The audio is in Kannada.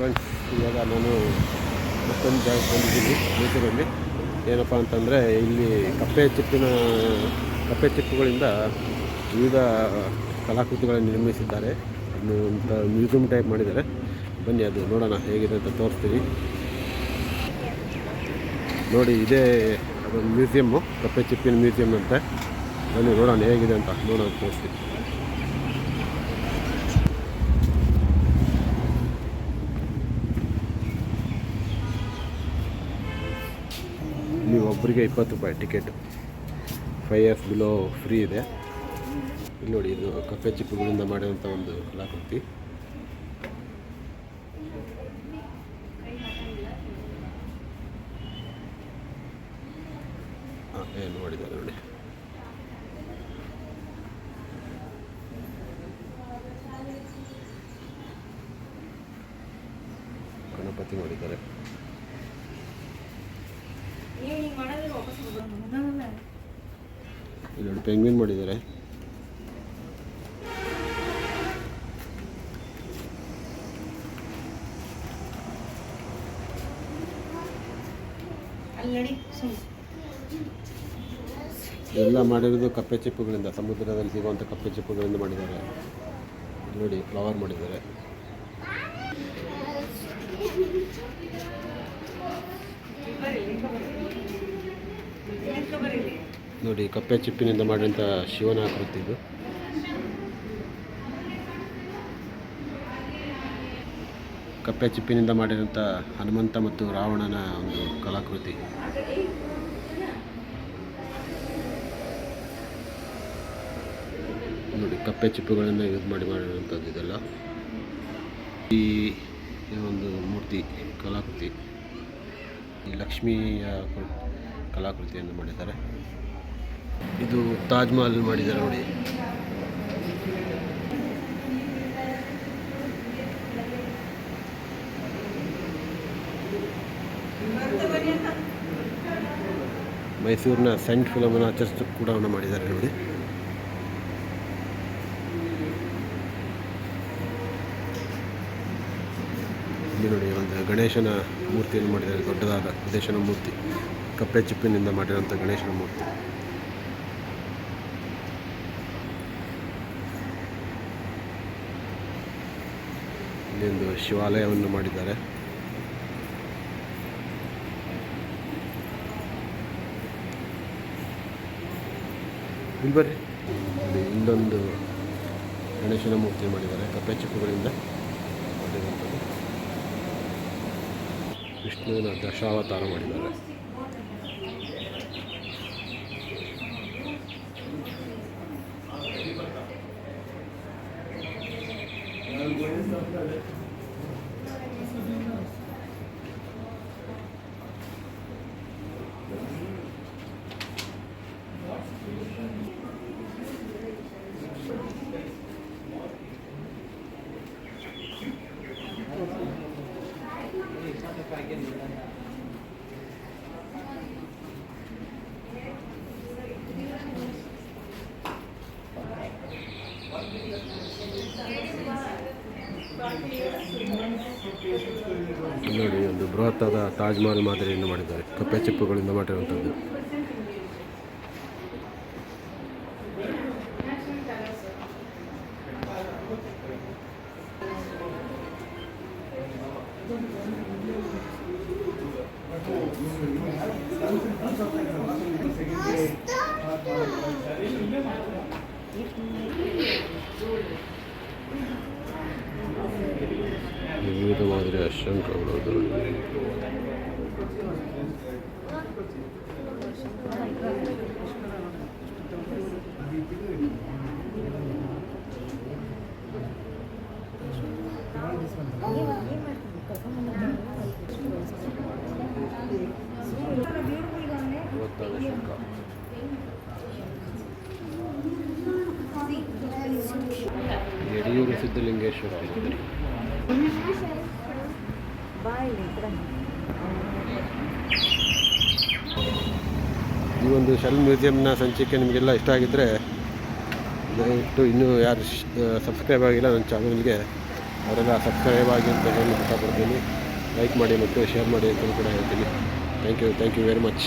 ಫ್ರೆಂಡ್ಸ್, ಇವಾಗ ನಾನು ಮತ್ತೊಂದು ಜಾಗಕ್ಕೆ ಬಂದಿದ್ದೀನಿ ಮೈಸೂರಲ್ಲಿ. ಏನಪ್ಪ ಅಂತಂದರೆ ಇಲ್ಲಿ ಕಪ್ಪೆ ಚಿಪ್ಪುಗಳಿಂದ ವಿವಿಧ ಕಲಾಕೃತಿಗಳನ್ನು ನಿರ್ಮಿಸಿದ್ದಾರೆ. ಇನ್ನು ಅಂತ ಮ್ಯೂಸಿಯಂ ಟೈಪ್ ಮಾಡಿದ್ದಾರೆ. ಬನ್ನಿ ಅದು ನೋಡೋಣ ಹೇಗಿದೆ ಅಂತ ತೋರಿಸ್ತೀನಿ. ನೋಡಿ, ಇದೇ ಅದೊಂದು ಮ್ಯೂಸಿಯಮ್ಮು, ಕಪ್ಪೆ ಚಿಪ್ಪಿನ ಮ್ಯೂಸಿಯಂ ಅಂತ. ಬನ್ನಿ ನೋಡೋಣ ಹೇಗಿದೆ ಅಂತ ನೋಡೋಣ ತೋರಿಸ್ತೀನಿ. ಇಲ್ಲಿ ಒಬ್ಬರಿಗೆ 20 ರೂಪಾಯಿ ಟಿಕೆಟ್. 5 years ಬಿಲೋ ಫ್ರೀ ಇದೆ. ಇಲ್ಲಿ ನೋಡಿ, ಇದು ಕಪ್ಪೆ ಚಿಪ್ಪುಗಳಿಂದ ಮಾಡಿರುವಂಥ ಒಂದು ಕಲಾಕೃತಿ. ಏನು ಮಾಡಿದ್ದಾರೆ ನೋಡಿ. ಗಣಪತಿ ಮಾಡಿದ್ದಾರೆ. ಇಲ್ಲಿ ಪೆಂಗ್ವಿನ್ ಮಾಡಿದ್ದಾರೆ. ಎಲ್ಲ ಮಾಡಿರೋದು ಕಪ್ಪೆ ಚಿಪ್ಪುಗಳಿಂದ, ಸಮುದ್ರದಲ್ಲಿ ಸಿಗುವಂಥ ಕಪ್ಪೆ ಚಿಪ್ಪುಗಳಿಂದ ಮಾಡಿದ್ದಾರೆ. ನೋಡಿ, ಫ್ಲವರ್ ಮಾಡಿದ್ದಾರೆ. ನೋಡಿ, ಕಪ್ಪೆ ಚಿಪ್ಪಿನಿಂದ ಮಾಡಿದಂಥ ಶಿವನ ಆಕೃತಿ ಇದು. ಕಪ್ಪೆ ಚಿಪ್ಪಿನಿಂದ ಮಾಡಿದಂಥ ಹನುಮಂತ ಮತ್ತು ರಾವಣನ ಒಂದು ಕಲಾಕೃತಿ. ನೋಡಿ, ಕಪ್ಪೆ ಚಿಪ್ಪುಗಳನ್ನು ಯೂಸ್ ಮಾಡಿರುವಂಥದ್ದು ಇದೆಲ್ಲ. ಈ ಒಂದು ಮೂರ್ತಿ ಕಲಾಕೃತಿ, ಈ ಲಕ್ಷ್ಮಿಯ ಕಲಾಕೃತಿಯನ್ನು ಮಾಡಿದ್ದಾರೆ. ಇದು ತಾಜ್ ಮಹಲ್ ಮಾಡಿದ್ದಾರೆ ನೋಡಿ. ಮೈಸೂರಿನ ಸೆಂಟ್ ಫಿಲೋಮಿನಾ ಚರ್ಚ್ ಕೂಡ ಮಾಡಿದ್ದಾರೆ ನೋಡಿ. ಇಲ್ಲಿ ನೋಡಿ, ಒಂದು ಗಣೇಶನ ಮೂರ್ತಿಯನ್ನು ಮಾಡಿದ್ದಾರೆ. ದೊಡ್ಡದಾದ ಗಣೇಶನ ಮೂರ್ತಿ, ಕಪ್ಪೆ ಚಿಪ್ಪಿನಿಂದ ಮಾಡಿರುವಂಥ ಗಣೇಶನ ಮೂರ್ತಿ. ಇಲ್ಲಿ ಒಂದು ಶಿವಾಲಯವನ್ನು ಮಾಡಿದ್ದಾರೆ. ಇಲ್ಲಿ ಬರ್ರಿ, ಇಲ್ಲೊಂದು ಗಣೇಶನ ಮೂರ್ತಿ ಮಾಡಿದ್ದಾರೆ ಕಪ್ಪೆ ಚಿಪ್ಪುಗಳಿಂದ ಮಾಡಿರುವಂಥದ್ದು. ವಿಷ್ಣುವಿನ ದಶಾವತಾರ ಮಾಡಿದ್ದಾರೆ. ನೋಡಿ, ಒಂದು ಬೃಹತ್ತಾದ ತಾಜ್ ಮಹಲ್ ಮಾದರಿಯನ್ನು ಮಾಡಿದ್ದಾರೆ ಕಪ್ಪೆ ಚಿಪ್ಪುಗಳಿಂದ ಮಾಡಿರುವಂಥದ್ದು. ವಿವಿಧ ಮಾದರಿಯ ಶಂಖಗಳು. ಯಡಿಯೂರು ಸಿದ್ಧಲಿಂಗೇಶ್ವರ. ಈ ಒಂದು ಶೆಲ್ ಮ್ಯೂಸಿಯಂನ ಸಂಚಿಕೆ ನಿಮಗೆಲ್ಲ ಇಷ್ಟ ಆಗಿದ್ದರೆ ದಯವಿಟ್ಟು ಇನ್ನೂ ಯಾರು ಸಬ್ಸ್ಕ್ರೈಬ್ ಆಗಿಲ್ಲ ನನ್ನ ಚಾನಲ್ಗೆ ಅವರೆಲ್ಲ ಸಬ್ಸ್ಕ್ರೈಬ್ ಆಗಿ ಅಂತ ಹೇಳಿ ಇಷ್ಟಪಡ್ತೀನಿ. ಲೈಕ್ ಮಾಡಿ ಮತ್ತು ಶೇರ್ ಮಾಡಿ ಅಂತ ಕೂಡ ಹೇಳ್ತೀನಿ. Thank you very much.